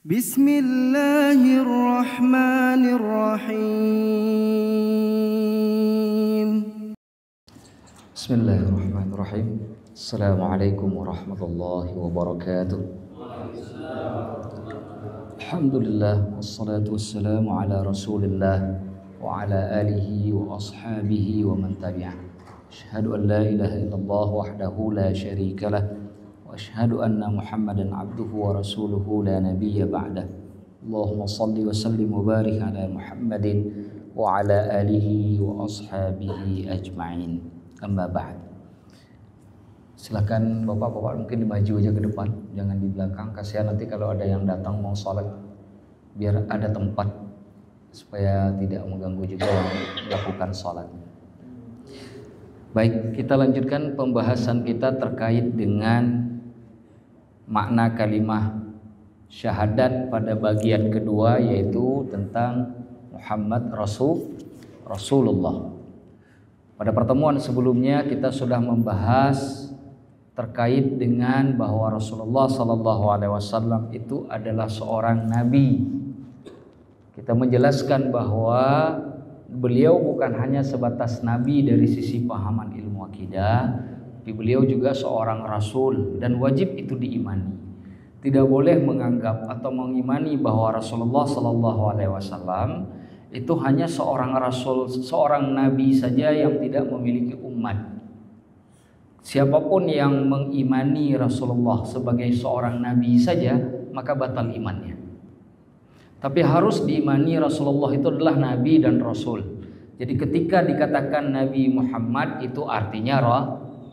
Bismillahirrahmanirrahim. Bismillahirrahmanirrahim. Assalamualaikum warahmatullahi wabarakatuh. Alhamdulillah, wassalatu wassalamu ala rasulillah wa ala alihi wa ashabihi wa man tabi'ah. Asyhadu an la ilaha illallah wahdahu la syarika lah wa asyhadu anna Muhammadan abduhu wa rasuluhu la nabiyya ba'dah. Allahumma salli wa sallim wa barik ala Muhammadin wa ala alihi wa ashabihi ajma'in. Amma ba'd. Silakan bapak-bapak mungkin dimaju aja ke depan, jangan di belakang. Kasihan nanti kalau ada yang datang mau sholat, biar ada tempat supaya tidak mengganggu juga yang melakukan sholat. Baik, kita lanjutkan pembahasan kita terkait dengan makna kalimah syahadat pada bagian kedua, yaitu tentang Muhammad Rasulullah. Pada pertemuan sebelumnya kita sudah membahas terkait dengan bahwa Rasulullah SAW itu adalah seorang nabi. Kita menjelaskan bahwa beliau bukan hanya sebatas nabi dari sisi pahaman ilmu akidah, tapi beliau juga seorang rasul dan wajib itu diimani. Tidak boleh menganggap atau mengimani bahwa Rasulullah SAW itu hanya seorang rasul, seorang nabi saja yang tidak memiliki umat. Siapapun yang mengimani Rasulullah sebagai seorang nabi saja, maka batal imannya. Tapi harus diimani Rasulullah itu adalah nabi dan rasul. Jadi ketika dikatakan Nabi Muhammad itu artinya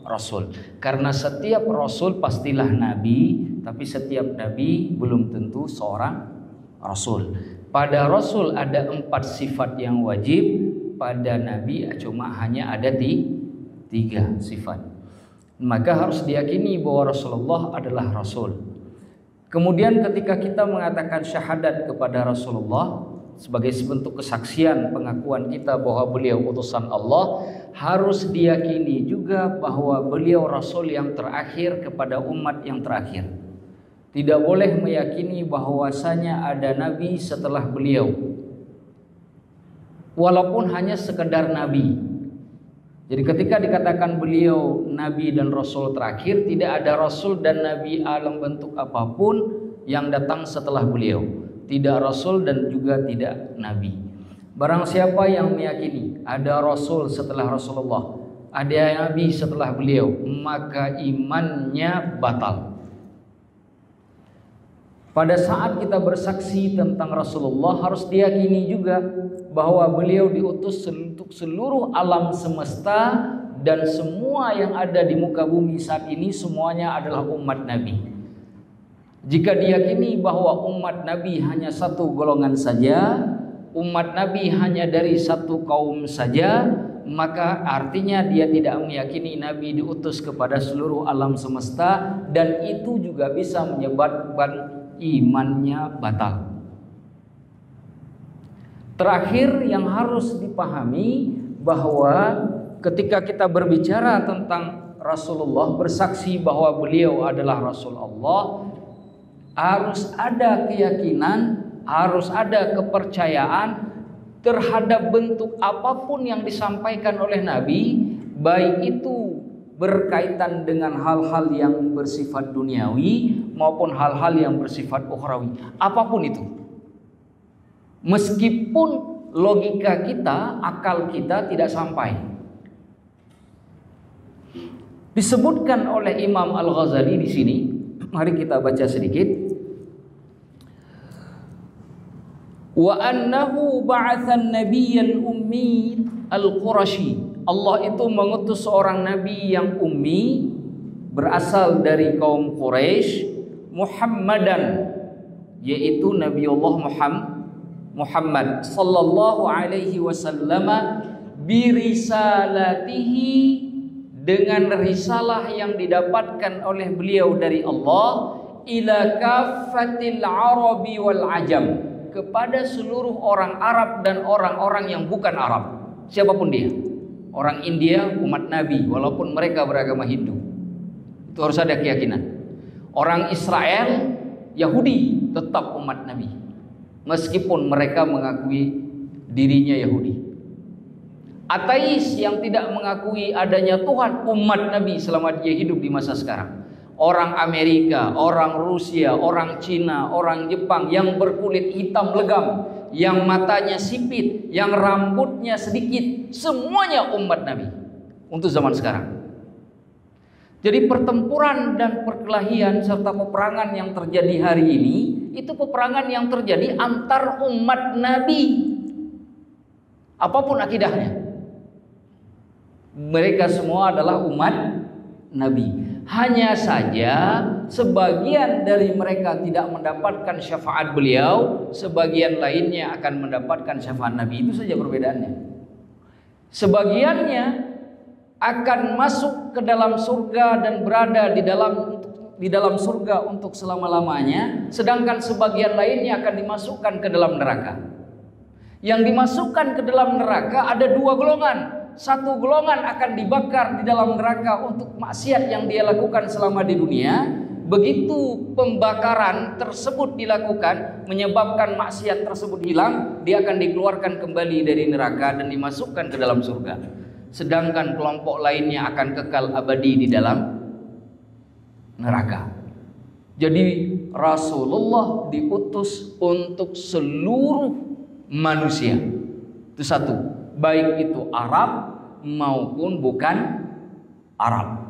rasul. Karena setiap rasul pastilah nabi, tapi setiap nabi belum tentu seorang rasul. Pada rasul ada 4 sifat yang wajib, pada nabi cuma hanya ada 3 sifat. Maka harus diyakini bahwa Rasulullah adalah rasul. Kemudian ketika kita mengatakan syahadat kepada Rasulullah sebagai sebentuk kesaksian pengakuan kita bahwa beliau utusan Allah, harus diyakini juga bahwa beliau rasul yang terakhir kepada umat yang terakhir. Tidak boleh meyakini bahwasanya ada nabi setelah beliau, walaupun hanya sekedar nabi. Jadi ketika dikatakan beliau nabi dan rasul terakhir, tidak ada rasul dan nabi alam bentuk apapun yang datang setelah beliau. Tidak rasul dan juga tidak nabi. Barang siapa yang meyakini ada rasul setelah Rasulullah, ada nabi setelah beliau, maka imannya batal. Pada saat kita bersaksi tentang Rasulullah, harus diyakini juga bahwa beliau diutus untuk seluruh alam semesta, dan semua yang ada di muka bumi saat ini semuanya adalah umat Nabi. Jika diyakini bahwa umat Nabi hanya satu golongan saja, umat Nabi hanya dari satu kaum saja, maka artinya dia tidak meyakini Nabi diutus kepada seluruh alam semesta, dan itu juga bisa menyebabkan imannya batal. Terakhir yang harus dipahami bahwa ketika kita berbicara tentang Rasulullah, bersaksi bahwa beliau adalah Rasul Allah, harus ada keyakinan, harus ada kepercayaan terhadap bentuk apapun yang disampaikan oleh Nabi, baik itu berkaitan dengan hal-hal yang bersifat duniawi maupun hal-hal yang bersifat ukhrawi, apapun itu. Meskipun logika kita, akal kita tidak sampai. Disebutkan oleh Imam Al-Ghazali di sini, mari kita baca sedikit. Wa annahu ba'athan nabiyyan ummi al-Qurashi. Allah itu mengutus seorang nabi yang ummi, berasal dari kaum Quraisy, Muhammadan, yaitu Nabiullah Muhammad sallallahu alaihi wasallam, birisalatihi, dengan risalah yang didapatkan oleh beliau dari Allah, ila kaffatil arabi wal ajam, kepada seluruh orang Arab dan orang-orang yang bukan Arab, siapapun dia. Orang India umat Nabi walaupun mereka beragama Hindu, itu harus ada keyakinan. Orang Israel Yahudi tetap umat Nabi, meskipun mereka mengakui dirinya Yahudi. Ateis yang tidak mengakui adanya Tuhan, umat Nabi selama dia hidup di masa sekarang. Orang Amerika, orang Rusia, orang Cina, orang Jepang yang berkulit hitam legam, yang matanya sipit, yang rambutnya sedikit, semuanya umat Nabi untuk zaman sekarang. Jadi pertempuran dan perkelahian serta peperangan yang terjadi hari ini, itu peperangan yang terjadi antar umat Nabi. Apapun akidahnya, mereka semua adalah umat Nabi. Hanya saja sebagian dari mereka tidak mendapatkan syafaat beliau, sebagian lainnya akan mendapatkan syafaat Nabi. Itu saja perbedaannya. Sebagiannya akan masuk ke dalam surga dan berada di dalam surga untuk selama-lamanya, sedangkan sebagian lainnya akan dimasukkan ke dalam neraka. Yang dimasukkan ke dalam neraka ada dua golongan. Satu golongan akan dibakar di dalam neraka untuk maksiat yang dia lakukan selama di dunia. Begitu pembakaran tersebut dilakukan, menyebabkan maksiat tersebut hilang, dia akan dikeluarkan kembali dari neraka dan dimasukkan ke dalam surga. Sedangkan kelompok lainnya akan kekal abadi di dalam neraka. Jadi Rasulullah diutus untuk seluruh manusia. Itu satu. Baik itu Arab maupun bukan Arab.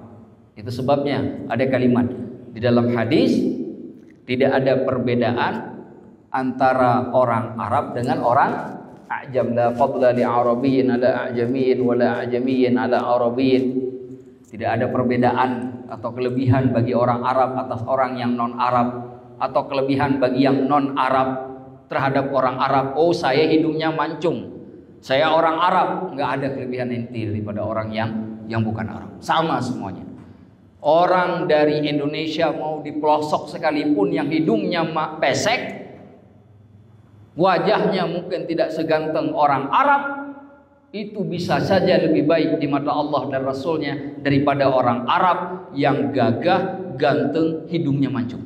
Itu sebabnya ada kalimat di dalam hadis, tidak ada perbedaan antara orang Arab dengan orang Ajam. La fadla li Arabiyyin ala Ajamiyyin wa la Ajamiyyin ala Arabiyyin. Tidak ada perbedaan atau kelebihan bagi orang Arab atas orang yang non Arab, atau kelebihan bagi yang non Arab terhadap orang Arab. Oh, saya hidungnya mancung, saya orang Arab. Nggak ada kelebihan inti daripada orang yang bukan Arab. Sama semuanya. Orang dari Indonesia mau di pelosok sekalipun yang hidungnya pesek, wajahnya mungkin tidak seganteng orang Arab, itu bisa saja lebih baik di mata Allah dan Rasulnya daripada orang Arab yang gagah, ganteng, hidungnya mancung.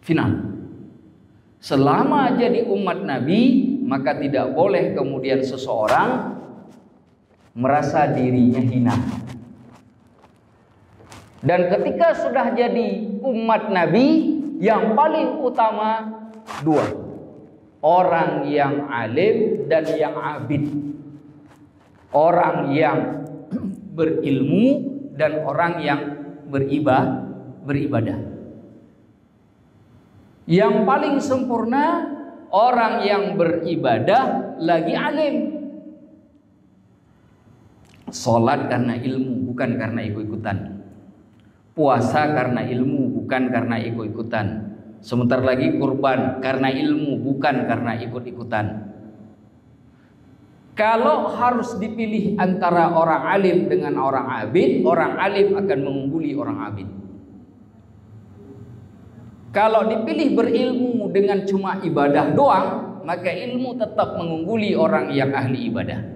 Final. Selama jadi umat Nabi, maka tidak boleh kemudian seseorang merasa dirinya hina. Dan ketika sudah jadi umat Nabi, yang paling utama dua: orang yang alim dan yang abid. Orang yang berilmu dan orang yang beribadah. Yang paling sempurna orang yang beribadah lagi alim. Sholat karena ilmu, bukan karena ikut-ikutan. Puasa karena ilmu, bukan karena ikut-ikutan. Sebentar lagi kurban karena ilmu, bukan karena ikut-ikutan. Kalau harus dipilih antara orang alim dengan orang abid, orang alim akan mengungguli orang abid. Kalau dipilih berilmu dengan cuma ibadah doang, maka ilmu tetap mengungguli orang yang ahli ibadah.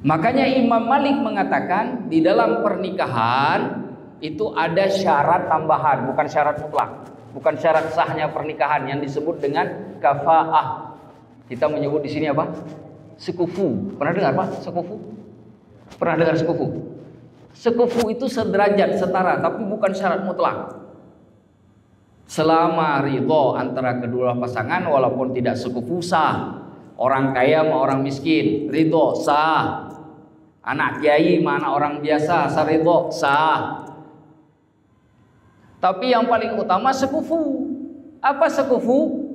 Makanya Imam Malik mengatakan di dalam pernikahan itu ada syarat tambahan, bukan syarat mutlak, bukan syarat sahnya pernikahan yang disebut dengan kafaah. Kita menyebut di sini apa? Sekufu. Pernah dengar Pak? Sekufu? Pernah dengar sekufu? Sekufu itu sederajat, setara, tapi bukan syarat mutlak. Selama ridho antara kedua pasangan, walaupun tidak sekufu, sah. Orang kaya sama orang miskin, ridho, sah. Anak kiai mana orang biasa, saridho, sah. Tapi yang paling utama sekufu. Apa sekufu?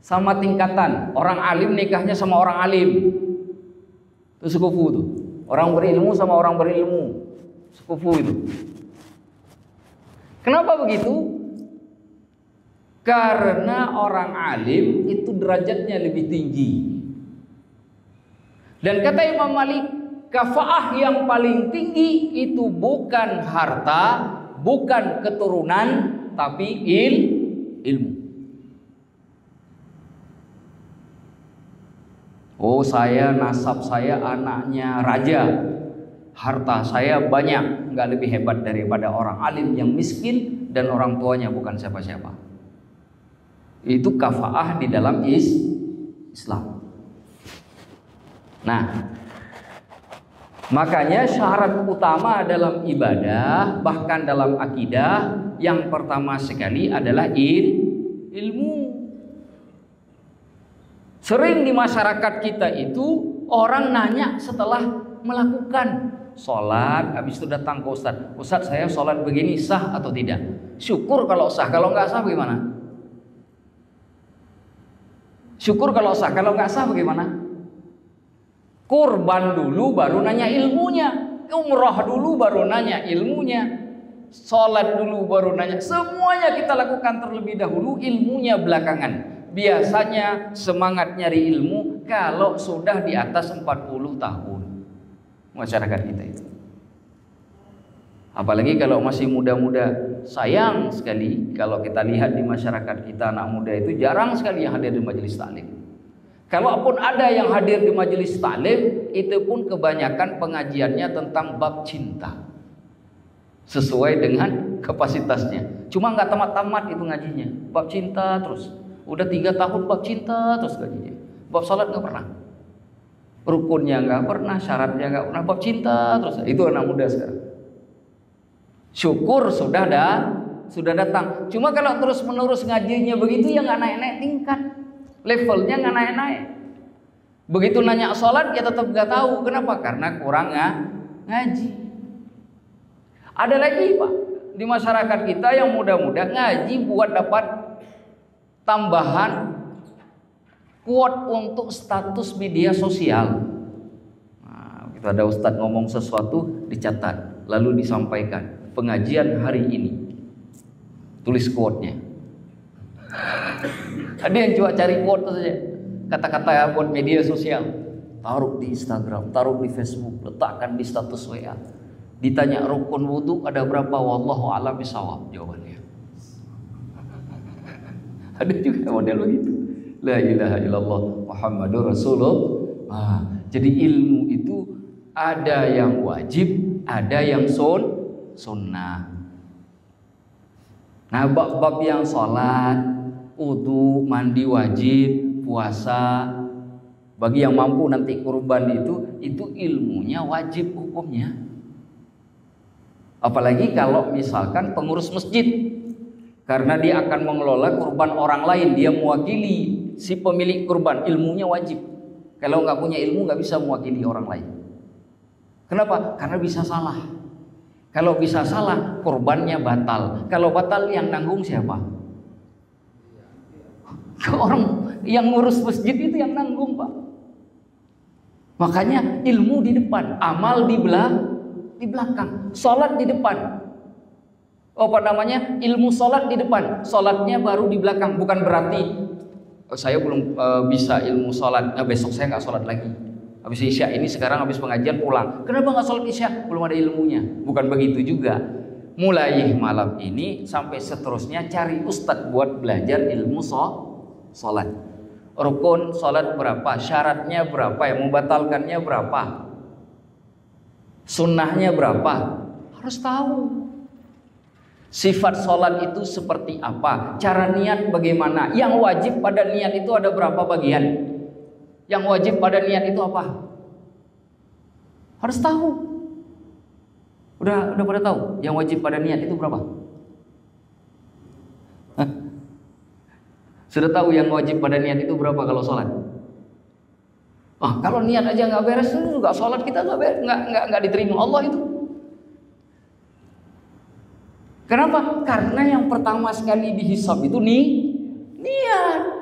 Sama tingkatan. Orang alim nikahnya sama orang alim, itu sekufu tuh. Orang berilmu sama orang berilmu, sekufu itu. Kenapa begitu? Karena orang alim itu derajatnya lebih tinggi. Dan kata Imam Malik, kafaah yang paling tinggi itu bukan harta, bukan keturunan, tapi ilmu. Oh, saya nasab saya anaknya raja, harta saya banyak, nggak lebih hebat daripada orang alim yang miskin dan orang tuanya bukan siapa-siapa. Itu kafaah di dalam Islam. Nah, makanya syarat utama dalam ibadah, bahkan dalam akidah, yang pertama sekali adalah ilmu. Sering di masyarakat kita itu orang nanya setelah melakukan sholat, habis itu datang ke Ustadz, Ustadz saya sholat begini sah atau tidak? Syukur kalau sah, kalau nggak sah bagaimana? Syukur kalau sah, kalau nggak sah bagaimana? Kurban dulu baru nanya ilmunya, umrah dulu baru nanya ilmunya, sholat dulu baru nanya. Semuanya kita lakukan terlebih dahulu, ilmunya belakangan. Biasanya semangat nyari ilmu kalau sudah di atas 40 tahun masyarakat kita itu. Apalagi kalau masih muda-muda. Sayang sekali kalau kita lihat di masyarakat kita, anak muda itu jarang sekali yang hadir di majelis taklim. Kalaupun ada yang hadir di majelis taklim, itu pun kebanyakan pengajiannya tentang bab cinta, sesuai dengan kapasitasnya. Cuma nggak tamat-tamat itu ngajinya, bab cinta terus. Udah 3 tahun bab cinta terus ngajinya. Bab salat nggak pernah, rukunnya nggak pernah, syaratnya nggak pernah, bab cinta terus. Itu anak muda sekarang. Syukur sudah datang. Cuma kalau terus-menerus ngajinya begitu ya nggak naik-naik tingkat, levelnya nggak naik-naik. Begitu nanya sholat ya tetap nggak tahu. Kenapa? Karena kurang ngaji. Ada lagi Pak di masyarakat kita yang muda-muda ngaji buat dapat tambahan quote untuk status media sosial. Nah, kita ada ustadz ngomong sesuatu dicatat lalu disampaikan. Pengajian hari ini, tulis quote-nya. Ada yang coba cari quote saja, kata-kata buat media sosial, taruh di Instagram, taruh di Facebook, letakkan di status WA. Ditanya rukun wudu ada berapa, wallahu a'lam bishawab jawabannya. Ada juga model begitu. La ilaha illallah Muhammadur Rasulullah. Jadi ilmu itu ada yang wajib, ada yang sunnah. Nah, bab-bab yang sholat, wudu, mandi wajib, puasa, bagi yang mampu nanti kurban itu ilmunya wajib hukumnya. Apalagi kalau misalkan pengurus masjid, karena dia akan mengelola kurban orang lain, dia mewakili si pemilik kurban, ilmunya wajib. Kalau nggak punya ilmu nggak bisa mewakili orang lain. Kenapa? Karena bisa salah. Kalau bisa salah, kurbannya batal. Kalau batal yang nanggung siapa? Orang yang ngurus masjid itu yang nanggung Pak. Makanya ilmu di depan, amal di belakang, sholat di depan. Ilmu sholat di depan, sholatnya baru di belakang. Bukan berarti saya belum bisa ilmu sholat, besok saya nggak sholat lagi. Habis isya ini sekarang habis pengajian pulang. Kenapa nggak sholat isya? Belum ada ilmunya. Bukan begitu juga. Mulai malam ini sampai seterusnya cari ustadz buat belajar ilmu sholat. Rukun sholat berapa? Syaratnya berapa? Yang membatalkannya berapa? Sunnahnya berapa? Harus tahu. Sifat sholat itu seperti apa? Cara niat bagaimana? Yang wajib pada niat itu ada berapa bagian? Yang wajib pada niat itu apa? Harus tahu. Udah pada tahu yang wajib pada niat itu berapa? Hah? Sudah tahu yang wajib pada niat itu berapa kalau sholat? Kalau niat aja nggak beres, nggak sholat kita nggak diterima Allah itu. Kenapa? Karena yang pertama sekali dihisab itu niat.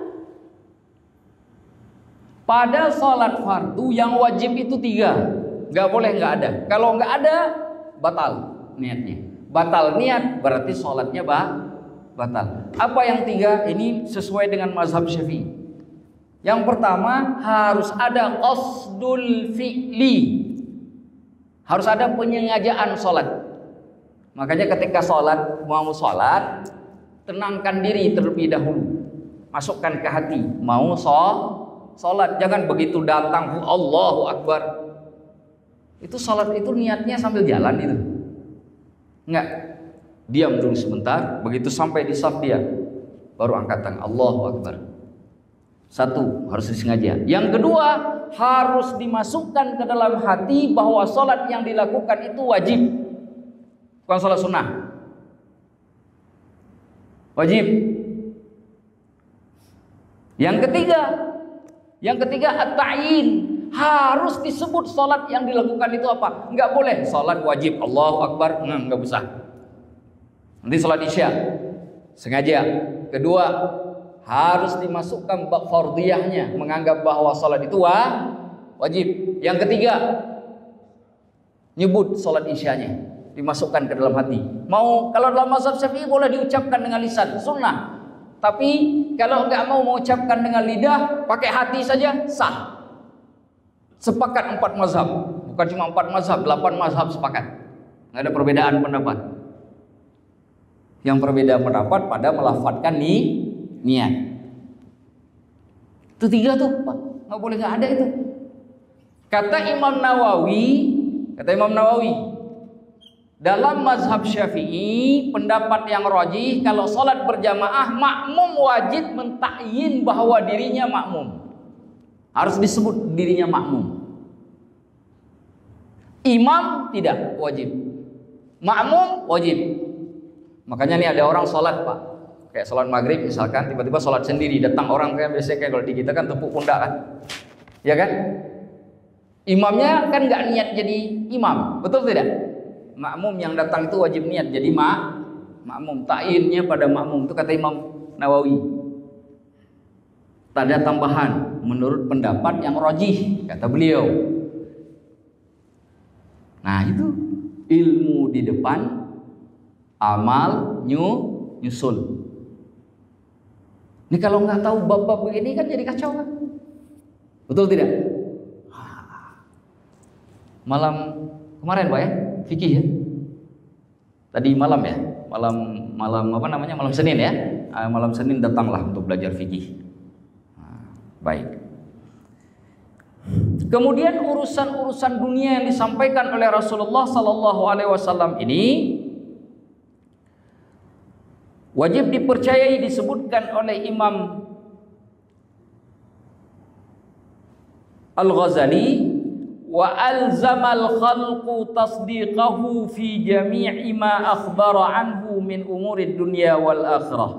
Pada sholat fardu yang wajib itu 3, nggak boleh nggak ada. Kalau nggak ada batal niatnya. Batal niat berarti sholatnya batal. Apa yang 3? Ini sesuai dengan mazhab Syafi'i. Yang pertama harus ada qasdul fi'li, harus ada penyengajaan sholat. Makanya ketika mau sholat, tenangkan diri terlebih dahulu, masukkan ke hati mau sholat, jangan begitu datang Allahu Akbar. Itu sholat itu niatnya sambil jalan itu. Enggak. Diam dulu sebentar, begitu sampai di saf dia baru angkat tangan, Allahu Akbar. Satu, harus disengaja. Yang kedua, harus dimasukkan ke dalam hati bahwa sholat yang dilakukan itu wajib, bukan sholat sunnah. Wajib. Yang ketiga at-ta'yin. Harus disebut sholat yang dilakukan itu apa. Enggak boleh sholat wajib Allahu Akbar, enggak usah. Nanti sholat isya sengaja. Kedua, harus dimasukkan bab fardhiyahnya, menganggap bahwa sholat itu wajib. Yang ketiga, nyebut sholat isyanya, dimasukkan ke dalam hati. Mau kalau dalam mazhab Syafi'i boleh diucapkan dengan lisan, sunnah. Tapi kalau nggak mau mengucapkan dengan lidah, pakai hati saja sah. Sepakat 4 mazhab, bukan cuma 4 mazhab, 8 mazhab sepakat. Nggak ada perbedaan pendapat. Yang perbedaan pendapat pada melafadzkan niat. Itu 3 tuh, Pak. Nggak boleh nggak ada itu. Kata Imam Nawawi, dalam mazhab Syafi'i, pendapat yang rajih, kalau sholat berjamaah, makmum wajib mentakyin bahwa dirinya makmum. Harus disebut dirinya makmum. Imam tidak wajib. Makmum wajib. Makanya nih ada orang sholat, Pak, kayak sholat maghrib misalkan, tiba-tiba sholat sendiri, datang orang kayak biasanya kayak kalau di kita kan tepuk pundak kan, ya kan? Imamnya kan nggak niat jadi imam, betul tidak? Makmum yang datang itu wajib niat jadi makmum. Ta'yinnya pada makmum, itu kata Imam Nawawi. Tanda tambahan menurut pendapat yang rajih, kata beliau. Nah itu ilmu di depan, amal nyusul. Ini kalau nggak tahu bab-bab begini kan jadi kacau kan? Betul tidak? Malam kemarin, Pak ya, fikih ya. Tadi malam ya, malam apa namanya? Malam Senin ya. Malam Senin datanglah untuk belajar fikih. Baik. Kemudian urusan-urusan dunia yang disampaikan oleh Rasulullah sallallahu alaihi wasallam ini wajib dipercayai, disebutkan oleh Imam Al-Ghazali, wa alzamal khalqu tasdiqahu fi jami'i ma akhbara anhu min umurid dunya wal akhirah.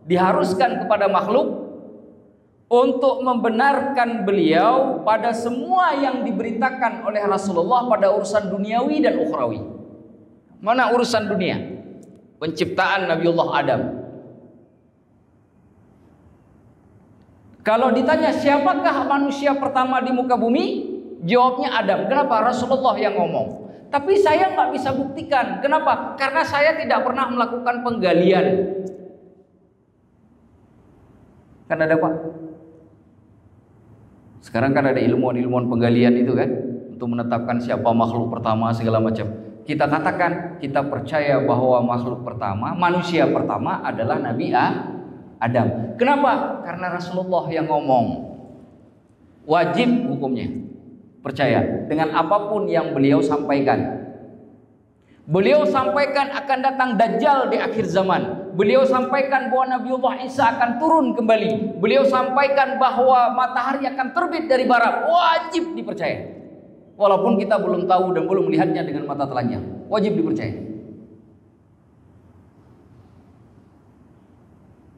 Diharuskan kepada makhluk untuk membenarkan beliau pada semua yang diberitakan oleh Rasulullah pada urusan duniawi dan ukhrawi. Mana urusan dunia? Penciptaan Nabiullah Adam. Kalau ditanya siapakah manusia pertama di muka bumi, jawabnya Adam. Kenapa? Rasulullah yang ngomong. Tapi saya nggak bisa buktikan. Kenapa? Karena saya tidak pernah melakukan penggalian. Kan ada, Pak? Sekarang kan ada ilmuwan-ilmuwan penggalian itu kan, untuk menetapkan siapa makhluk pertama segala macam. Kita katakan, kita percaya bahwa makhluk pertama, manusia pertama adalah Nabi Adam. Kenapa? Karena Rasulullah yang ngomong. Wajib hukumnya. Percaya dengan apapun yang beliau sampaikan. Beliau sampaikan akan datang Dajjal di akhir zaman. Beliau sampaikan bahwa Nabiullah Isa akan turun kembali. Beliau sampaikan bahwa matahari akan terbit dari barat. Wajib dipercaya. Walaupun kita belum tahu dan belum melihatnya dengan mata telanjang, wajib dipercaya.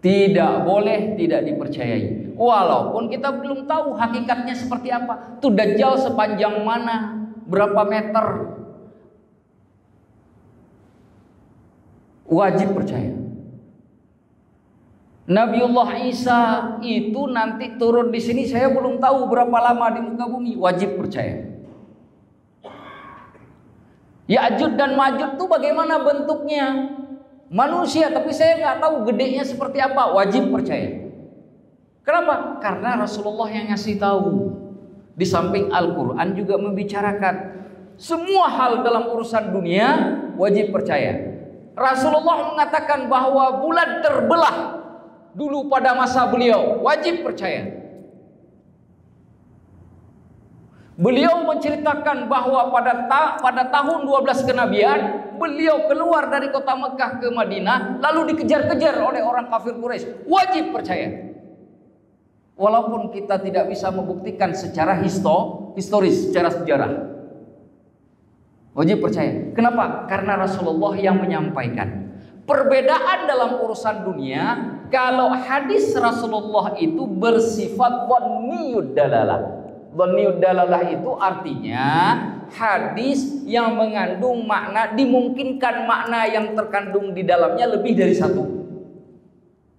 Tidak boleh tidak dipercayai. Walaupun kita belum tahu hakikatnya seperti apa. Itu Dajjal sepanjang mana, berapa meter. Wajib percaya. Nabiullah Isa itu nanti turun di sini, saya belum tahu berapa lama di muka bumi. Wajib percaya. Ya'juj dan Ma'juj itu bagaimana bentuknya? Manusia, tapi saya nggak tahu gedenya seperti apa. Wajib percaya. Kenapa? Karena Rasulullah yang ngasih tahu. Di samping Al-Quran juga membicarakan semua hal dalam urusan dunia, wajib percaya. Rasulullah mengatakan bahwa bulan terbelah dulu pada masa beliau, wajib percaya. Beliau menceritakan bahwa pada tahun 12 kenabian beliau keluar dari kota Mekah ke Madinah lalu dikejar-kejar oleh orang kafir Quraisy. Wajib percaya. Walaupun kita tidak bisa membuktikan secara historis, secara sejarah. Wajib percaya. Kenapa? Karena Rasulullah yang menyampaikan. Perbedaan dalam urusan dunia, kalau hadis Rasulullah itu bersifat dhanniyud dalalah. Dhanniyud dalalah itu artinya hadis yang mengandung makna, dimungkinkan makna yang terkandung di dalamnya lebih dari satu.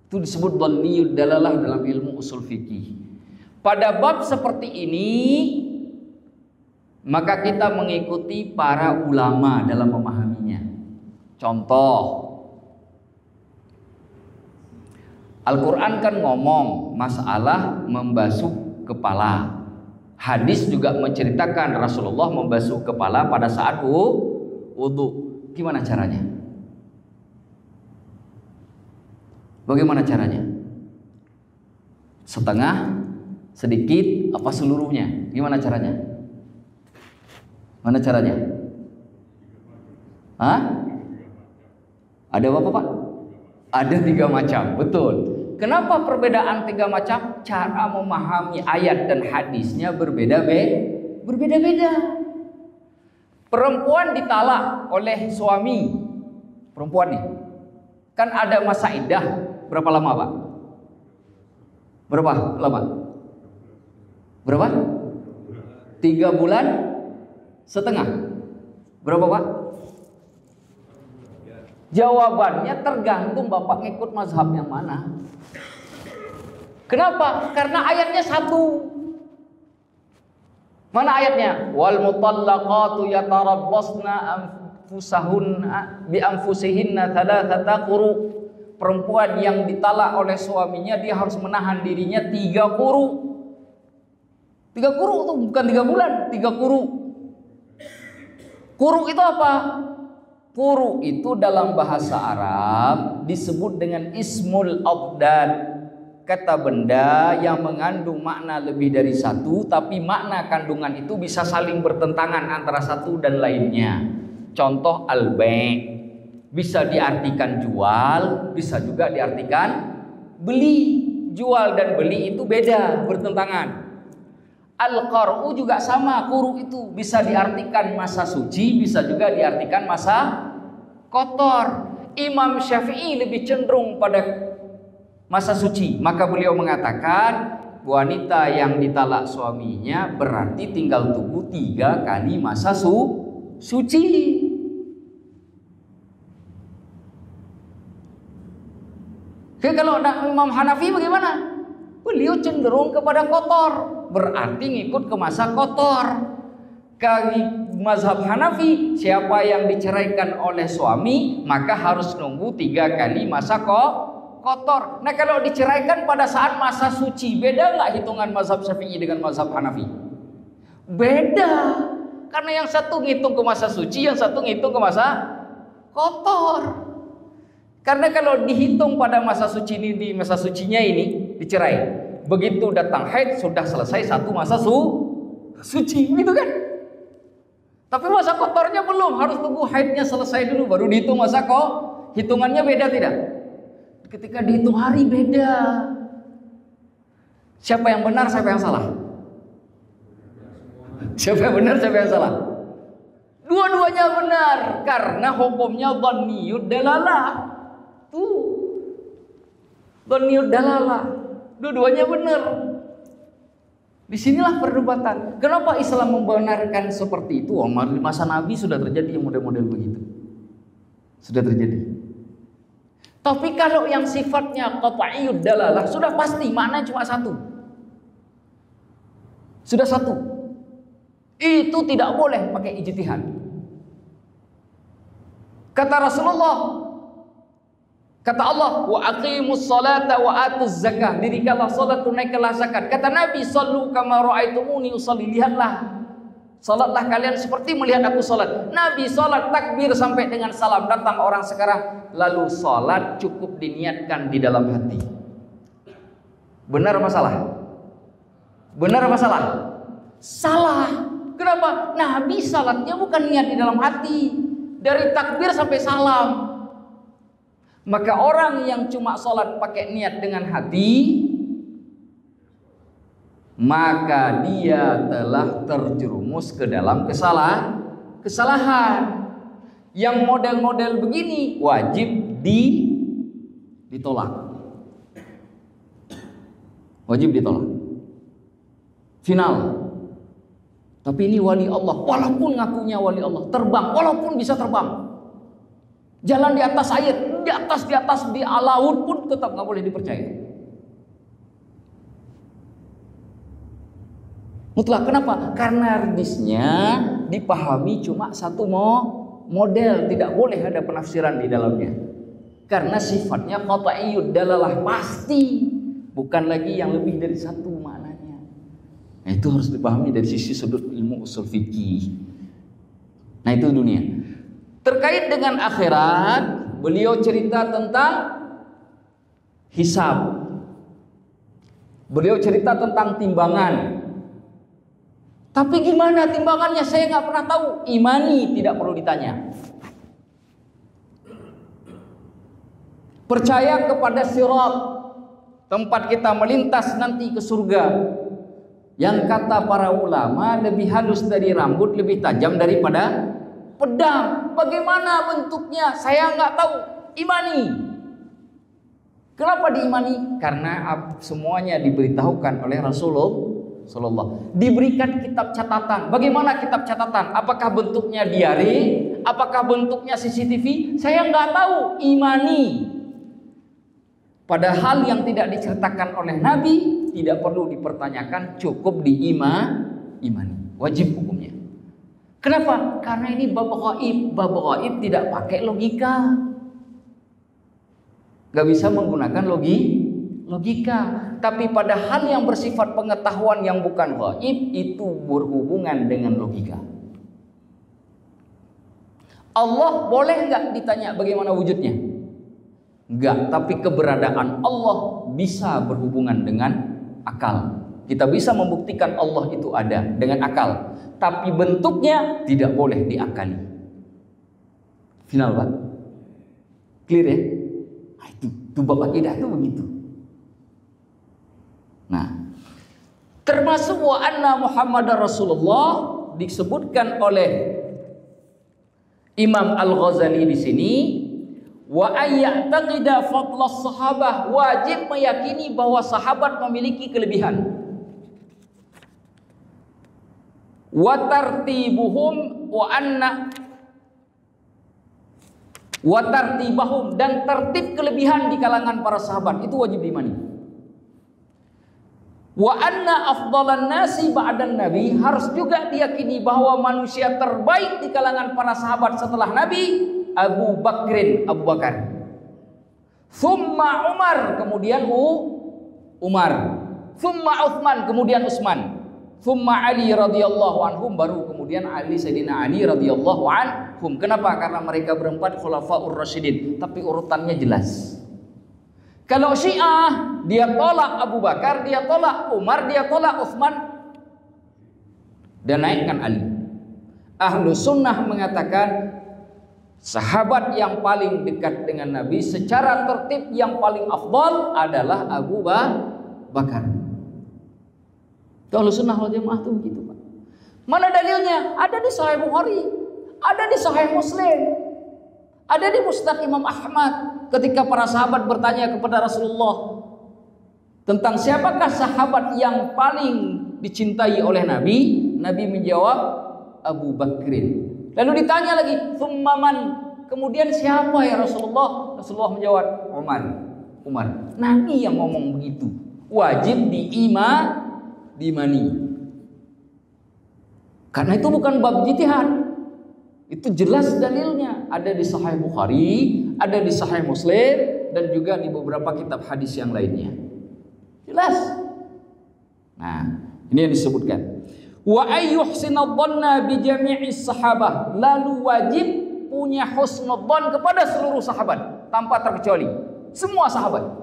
Itu disebut dhanniyud dalalah dalam ilmu usul fikih. Pada bab seperti ini, maka kita mengikuti para ulama dalam memahaminya. Contoh, Al-Quran kan ngomong masalah membasuh kepala. Hadis juga menceritakan Rasulullah membasuh kepala pada saat wudu. Gimana caranya? Bagaimana caranya? Setengah, sedikit, apa seluruhnya? Gimana caranya? Mana caranya? Hah? Ada apa Pak? Ada 3 macam, betul. Kenapa perbedaan 3 macam? Cara memahami ayat dan hadisnya berbeda-beda. Perempuan ditalak oleh suami. Perempuan nih, kan ada masa iddah. Berapa lama Pak? Berapa lama? Berapa? 3 bulan setengah. Berapa Pak? Jawabannya tergantung Bapak ngikut mazhab yang mana. Kenapa? Karena ayatnya satu. Mana ayatnya? Wal mutallaqatu yatarabbasna anfusahunna bi anfusihinna thalathata quru. Perempuan yang ditalak oleh suaminya dia harus menahan dirinya 3 quru. 3 quru itu bukan 3 bulan, 3 quru. Quru itu apa? Quru itu dalam bahasa Arab disebut dengan ismul abdad. Kata benda yang mengandung makna lebih dari satu, tapi makna kandungan itu bisa saling bertentangan antara satu dan lainnya. Contoh al-bai' bisa diartikan jual, bisa juga diartikan beli. Jual dan beli itu beda, bertentangan. Al-qar'u juga sama, quru itu bisa diartikan masa suci, bisa juga diartikan masa kotor. Imam Syafi'i lebih cenderung pada masa suci, maka beliau mengatakan wanita yang ditalak suaminya berarti tinggal tunggu 3 kali masa suci. Oke, kalau Imam Hanafi bagaimana? Beliau cenderung kepada kotor, berarti ngikut ke masa kotor. Kali mazhab Hanafi, siapa yang diceraikan oleh suami maka harus nunggu 3 kali masa kotor. Nah, kalau diceraikan pada saat masa suci, beda nggak hitungan mazhab Syafi'i dengan mazhab Hanafi? Beda, karena yang satu ngitung ke masa suci, yang satu ngitung ke masa kotor. Karena kalau dihitung pada masa suci ini, di masa sucinya ini dicerai, begitu datang haid sudah selesai satu masa suci, gitu kan? Tapi masa kotornya belum, harus tunggu haidnya selesai dulu baru dihitung masa hitungannya beda tidak? Ketika dihitung hari beda. Siapa yang benar, siapa yang salah? Siapa yang benar, siapa yang salah? Dua-duanya benar, karena hukumnya dhanniyud dalalah. Tuh, dhanniyud dalalah. Dua-duanya benar. Disinilah perdebatan. Kenapa Islam membenarkan seperti itu? Di masa Nabi sudah terjadi yang model-model begitu. Sudah terjadi. Tapi kalau yang sifatnya qat'iyud dalalah sudah pasti maknanya cuma satu. Sudah satu. Itu tidak boleh pakai ijtihad. Kata Rasulullah, kata Allah, wa aqimus salata wa atuz zakah. Dirikanlah salat, tunaikanlah zakat. Kata Nabi, sallu kama ra'aitumuni usalli. Lihatlah, salatlah kalian seperti melihat aku salat. Nabi salat takbir sampai dengan salam. Datang orang sekarang, lalu salat cukup diniatkan di dalam hati. Benar apa salah? Benar apa salah? Salah. Kenapa? Nabi salatnya bukan niat di dalam hati. dari takbir sampai salam. Maka orang yang cuma sholat pakai niat dengan hati, maka dia telah terjerumus ke dalam kesalahan. Yang model-model begini wajib ditolak. Wajib ditolak. Final. Tapi ini wali Allah, walaupun ngakunya wali Allah, terbang, walaupun bisa terbang, jalan di atas air, di atas di laut pun tetap nggak boleh dipercaya. Mutlak. Kenapa? Karena hadisnya dipahami cuma satu model, tidak boleh ada penafsiran di dalamnya. Karena sifatnya qat'iyyud dalalah, pasti, bukan lagi yang lebih dari satu maknanya. Nah, itu harus dipahami dari sisi sudut ilmu usul fikih. Nah, itu dunia. Terkait dengan akhirat, beliau cerita tentang hisab. Beliau cerita tentang timbangan. Tapi gimana timbangannya? Saya nggak pernah tahu. Imani, tidak perlu ditanya. Percaya kepada sirat, tempat kita melintas nanti ke surga. Yang kata para ulama lebih halus dari rambut, lebih tajam daripada pedang. Bagaimana bentuknya? Saya nggak tahu. Imani. Kenapa diimani? Karena semuanya diberitahukan oleh Rasulullah. Diberikan kitab catatan. Bagaimana kitab catatan? Apakah bentuknya diari? Apakah bentuknya CCTV? Saya nggak tahu. Imani. Padahal yang tidak diceritakan oleh Nabi tidak perlu dipertanyakan, cukup diimani. Wajib hukumnya. Kenapa? Karena ini bab ghaib. Bab ghaib tidak pakai logika. Gak bisa menggunakan logika. Tapi pada hal yang bersifat pengetahuan yang bukan ghaib, itu berhubungan dengan logika. Allah boleh nggak ditanya bagaimana wujudnya? Enggak, tapi keberadaan Allah bisa berhubungan dengan akal. Kita bisa membuktikan Allah itu ada dengan akal, tapi bentuknya tidak boleh diakali. Final, Pak. Clear ya? Nah, itu bab akidah itu begitu. Nah, termasuk wa anna Muhammadar Rasulullah disebutkan oleh Imam Al-Ghazali di sini. Wa ayya'taqida fadlas sahabah, wajib meyakini bahwa sahabat memiliki kelebihan. Wa tartibuhum wa anna wa tartibahum, dan tertib kelebihan di kalangan para sahabat itu wajib diimani. Wa anna afdalan nasi ba'dan nabi, harus juga diyakini bahwa manusia terbaik di kalangan para sahabat setelah Nabi Abu Bakar, Thumma Umar, kemudian Umar, Thumma Uthman, kemudian Utsman, Thumma Ali radhiyallahu anhum, baru kemudian Sayyidina Ali radhiyallahu anhum. Kenapa? Karena mereka berempat khulafaur rasyidin, tapi urutannya jelas. Kalau Syiah, dia tolak Abu Bakar, dia tolak Umar, dia tolak Utsman, dan naikkan Ali. Ahlu sunnah mengatakan sahabat yang paling dekat dengan Nabi secara tertib yang paling afdal adalah Abu Bakar. Kalau sunnah wal jamaah itu begitu, Pak. Mana dalilnya? Ada di Sahih Bukhari, ada di Sahih Muslim, ada di Musnad Imam Ahmad. Ketika para sahabat bertanya kepada Rasulullah tentang siapakah sahabat yang paling dicintai oleh Nabi, Nabi menjawab Abu Bakrin. Lalu ditanya lagi, "Tsumma man?" Kemudian siapa ya Rasulullah? Rasulullah menjawab, Umar. Nabi yang ngomong begitu. Wajib diimani. Karena itu bukan bab ijtihad. Itu jelas dalilnya. Ada di Sahih Bukhari, ada di Sahih Muslim, dan juga di beberapa kitab hadis yang lainnya. Jelas. Nah, ini yang disebutkan. Wa ayyuhsinadhanna bi jami'is sahabah, lalu wajib punya husnudzan kepada seluruh sahabat tanpa terkecuali, semua sahabat.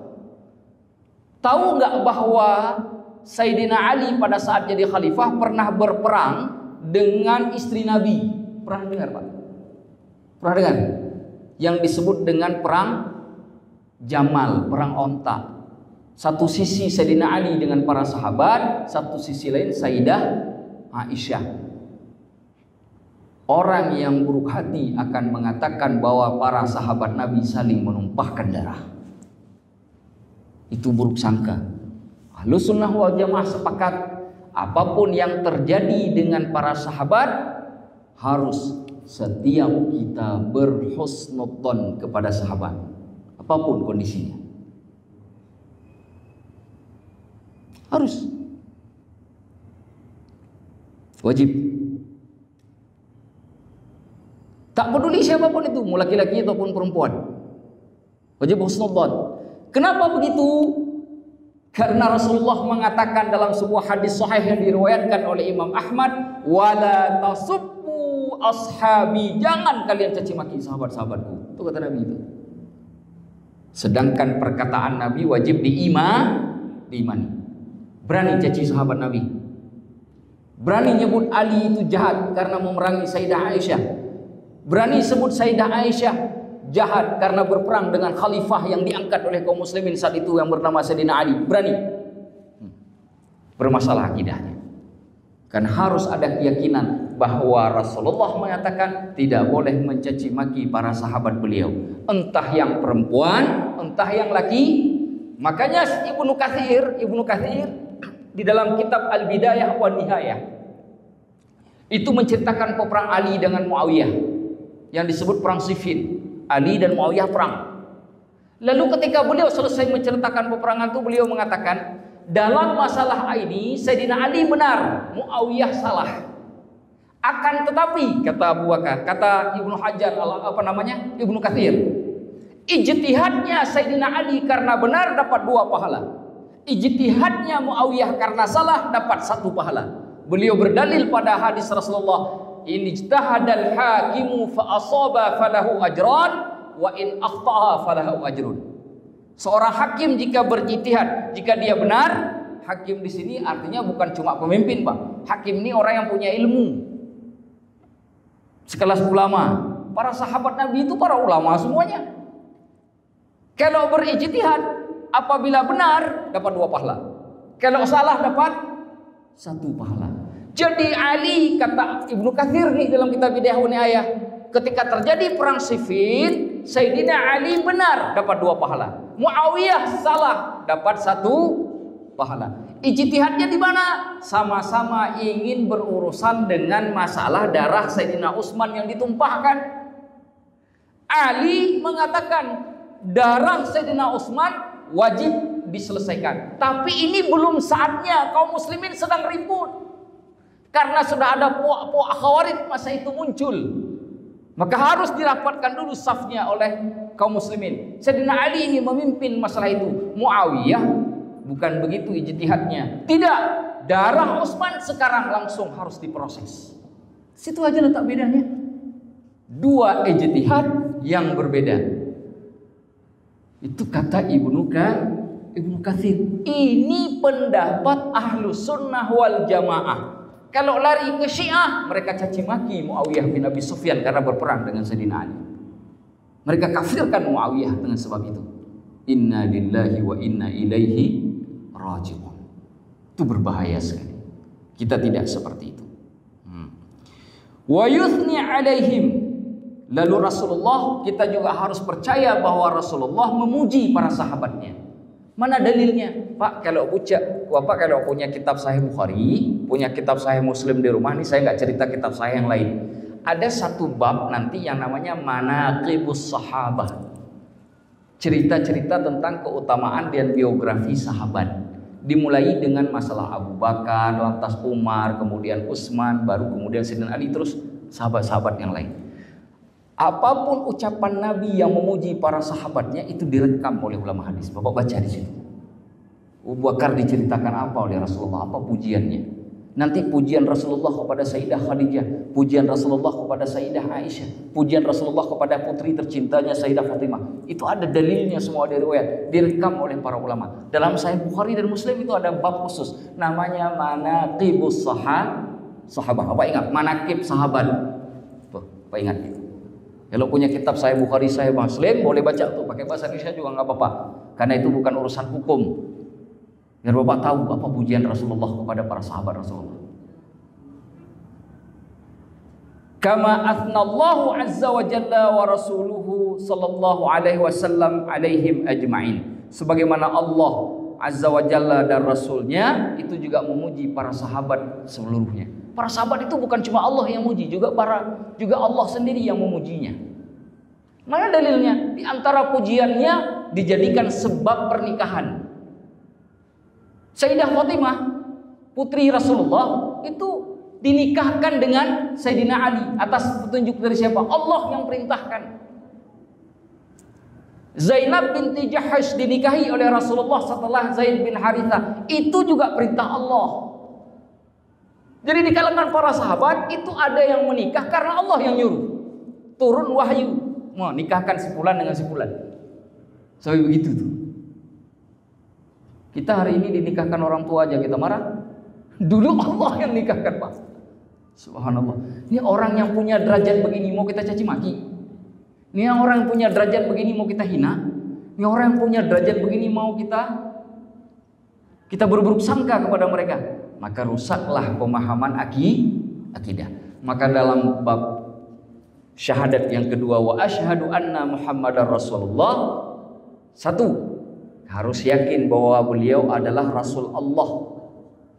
Tahu nggak bahwa Sayyidina Ali pada saat jadi khalifah pernah berperang dengan istri Nabi? Pernah dengar, Pak? Pernah dengar? Yang disebut dengan perang Jamal, perang onta. Satu sisi Sayyidina Ali dengan para sahabat, satu sisi lain Sayyidah Aisyah. Orang yang buruk hati akan mengatakan bahwa para sahabat Nabi saling menumpahkan darah. Itu buruk sangka. Ahlus sunnah wal jamaah sepakat, apapun yang terjadi dengan para sahabat, harus setiap kita berhusnudzon kepada sahabat, apapun kondisinya. Harus. Wajib. Tak peduli siapapun itu, mau laki-laki ataupun perempuan. Wajib husnudzon. Kenapa begitu? Karena Rasulullah mengatakan dalam sebuah hadis sahih yang diriwayatkan oleh Imam Ahmad, wala tasubbu ashabi, jangan kalian caci maki sahabat-sahabatku. Itu kata Nabi itu. Sedangkan perkataan Nabi wajib diimani. Berani caci sahabat Nabi. Berani nyebut Ali itu jahat karena memerangi Sayyidah Aisyah. Berani sebut Sayyidah Aisyah jahat karena berperang dengan khalifah yang diangkat oleh kaum muslimin saat itu yang bernama Sayyidina Ali. Berani. Bermasalah akidahnya. Kan harus ada keyakinan bahwa Rasulullah mengatakan tidak boleh mencaci maki para sahabat beliau, entah yang perempuan, entah yang laki. Makanya Ibnu Katsir di dalam kitab Al-Bidayah wa Nihayah itu menceritakan peperang Ali dengan Muawiyah yang disebut perang Siffin. Ali dan Muawiyah perang. Lalu ketika beliau selesai menceritakan peperangan itu, beliau mengatakan, dalam masalah ini Sayyidina Ali benar, Muawiyah salah. Akan tetapi kata Abu Bakar, kata Ibnu Hajar, Ibnu Katsir, ijtihadnya Sayyidina Ali karena benar dapat 2 pahala. Ijtihadnya Muawiyah karena salah dapat 1 pahala. Beliau berdalil pada hadis Rasulullah, in ijtahadal hakimu fa asaba falahu ajran wa in akhta'a falahu ajrun. Seorang hakim jika berijtihad, jika dia benar, hakim di sini artinya bukan cuma pemimpin, Pak. Hakim ini orang yang punya ilmu. Sekelas ulama. Para sahabat Nabi itu para ulama semuanya. Kalau berijtihad, apabila benar dapat 2 pahala. Kalau salah dapat 1 pahala. Jadi Ali, kata Ibnu Katsir nih dalam kitab Bidayah wa Nihayah, ketika terjadi perang Siffin, Sayyidina Ali benar dapat 2 pahala. Muawiyah salah dapat 1 pahala. Ijtihadnya di mana? Sama-sama ingin berurusan dengan masalah darah Sayyidina Utsman yang ditumpahkan. Ali mengatakan darah Sayyidina Utsman wajib diselesaikan. Tapi ini belum saatnya, kaum muslimin sedang ribut. Karena sudah ada puak-puak Khawarij masa itu muncul. Maka harus dirapatkan dulu safnya oleh kaum muslimin. Sayyidina Ali ingin memimpin masalah itu. Muawiyah bukan begitu ijtihadnya. Tidak, darah Utsman sekarang langsung harus diproses. Situ aja letak bedanya. 2 ijtihad yang berbeda. Itu kata Ibnu Katsir. Ini pendapat Ahlus Sunnah wal Jamaah. Kalau lari ke Syiah, mereka caci maki Muawiyah bin Abi Sufyan karena berperang dengan Sayyidina Ali. Mereka kafirkan Muawiyah dengan sebab itu. Inna lillahi wa inna ilaihi raji'un. Itu berbahaya sekali. Kita tidak seperti itu. Wa yuthni alaihim. Lalu Rasulullah, kita juga harus percaya bahwa Rasulullah memuji para sahabatnya. Mana dalilnya? Pak, kalau Bapak kalau punya kitab Sahih Bukhari, punya kitab Sahih Muslim di rumah, ini saya nggak cerita kitab Sahih yang lain. Ada 1 bab nanti yang namanya Manaqibus Sahabah. Cerita-cerita tentang keutamaan dan biografi sahabat. Dimulai dengan masalah Abu Bakar, lantas Umar, kemudian Utsman, baru kemudian Sayyidina Ali, terus sahabat-sahabat yang lain. Apapun ucapan Nabi yang memuji para sahabatnya itu direkam oleh ulama hadis. Bapak baca di situ. Abu Bakar diceritakan apa oleh Rasulullah, apa pujiannya. Nanti pujian Rasulullah kepada Sayyidah Khadijah, pujian Rasulullah kepada Sayyidah Aisyah, pujian Rasulullah kepada putri tercintanya Sayyidah Fatimah. Itu ada dalilnya semua dari riwayat, direkam oleh para ulama. Dalam Sahih Bukhari dan Muslim itu ada bab khusus namanya Manaqibus Sahabah. Apa ingat? Manaqib sahabat. Apa ingat? Kalau punya kitab Sahih Bukhari, Sahih Muslim, boleh baca tuh pakai bahasa Indonesia juga nggak apa-apa. Karena itu bukan urusan hukum. Biar Bapak tahu apa pujian Rasulullah kepada para sahabat Rasulullah. Kama athnallahu azza wa jalla wa rasuluhu sallallahu alaihi wasallam alaihim ajma'in. Sebagaimana Allah azza wa jalla dan rasulnya itu juga memuji para sahabat seluruhnya. Para sahabat itu bukan cuma Allah yang memuji, juga Allah sendiri yang memujinya. Mana dalilnya? Di antara pujiannya dijadikan sebab pernikahan. Sayyidah Fatimah, putri Rasulullah, itu dinikahkan dengan Sayyidina Ali atas petunjuk dari siapa? Allah yang perintahkan. Zainab binti Jahash dinikahi oleh Rasulullah setelah Zaid bin Harithah, itu juga perintah Allah. Jadi di kalangan para sahabat itu ada yang menikah karena Allah yang nyuruh. Turun wahyu, mau nikahkan si fulan dengan si fulan. Sampai begitu tuh. Kita hari ini dinikahkan orang tua aja kita marah. Dulu Allah yang nikahkan, Pak. Subhanallah. Ini orang yang punya derajat begini mau kita caci maki. Ini orang yang punya derajat begini mau kita hina. Ini orang yang punya derajat begini mau kita berburuk sangka kepada mereka. Maka rusaklah pemahaman akidah. Maka dalam bab syahadat yang kedua, wa asyhadu anna Muhammadar Rasulullah, satu, harus yakin bahwa beliau adalah Rasul Allah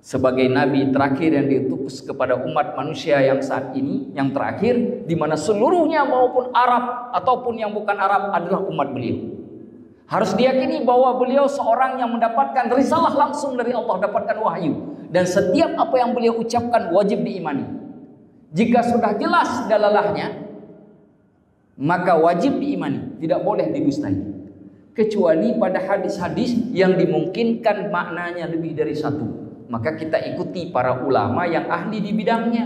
sebagai nabi terakhir yang diutus kepada umat manusia yang saat ini, yang terakhir, di mana seluruhnya maupun Arab ataupun yang bukan Arab adalah umat beliau. Harus diyakini bahwa beliau seorang yang mendapatkan risalah langsung dari Allah, dapatkan wahyu, dan setiap apa yang beliau ucapkan wajib diimani. Jika sudah jelas dalalahnya, maka wajib diimani, tidak boleh didustai. Kecuali pada hadis-hadis yang dimungkinkan maknanya lebih dari satu, maka kita ikuti para ulama yang ahli di bidangnya.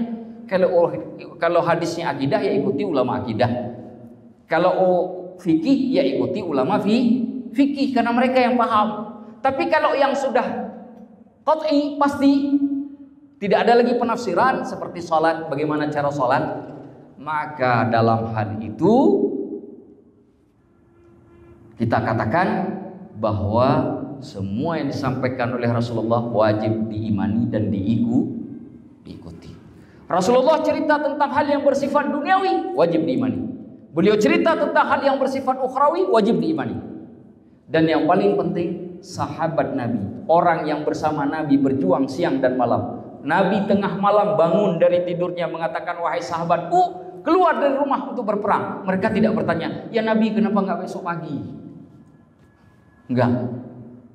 Kalau hadisnya akidah, ya ikuti ulama akidah. Kalau fikih, ya ikuti ulama fikih, karena mereka yang paham. Tapi kalau yang sudah qat'i, pasti tidak ada lagi penafsiran seperti sholat, bagaimana cara sholat, maka dalam hal itu kita katakan bahwa semua yang disampaikan oleh Rasulullah wajib diimani dan diikuti. Rasulullah cerita tentang hal yang bersifat duniawi, wajib diimani. Beliau cerita tentang hal yang bersifat ukhrawi, wajib diimani. Dan yang paling penting, sahabat Nabi, orang yang bersama Nabi berjuang siang dan malam. Nabi tengah malam bangun dari tidurnya mengatakan, wahai sahabatku, keluar dari rumah untuk berperang. Mereka tidak bertanya, ya Nabi kenapa nggak besok pagi? Enggak.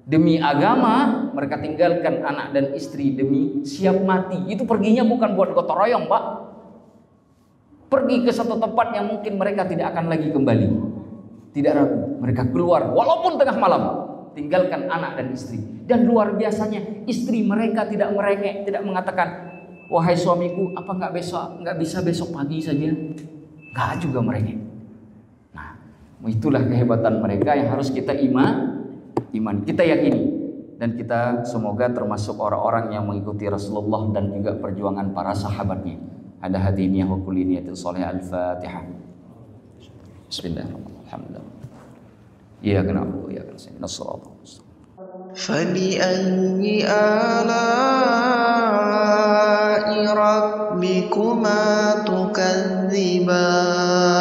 Demi agama mereka tinggalkan anak dan istri demi siap mati. Itu perginya bukan buat gotong royong, Pak. Pergi ke satu tempat yang mungkin mereka tidak akan lagi kembali. Tidak ragu, mereka keluar walaupun tengah malam, tinggalkan anak dan istri. Dan luar biasanya, istri mereka tidak merengek, tidak mengatakan, wahai suamiku, apa nggak bisa besok pagi saja? Nggak juga merengek. Nah, itulah kehebatan mereka yang harus kita iman, kita yakini, dan kita semoga termasuk orang-orang yang mengikuti Rasulullah dan juga perjuangan para sahabatnya. Ada hadiniyah wa kulli niyatin shalihah. Al-Fatihah. Bismillahirrahmanirrahim. Alhamdulillah. Iyyaka na'budu wa iyyaka nasta'in. Shiratal mustaqim. فبأي آلاء ربكما تكذبان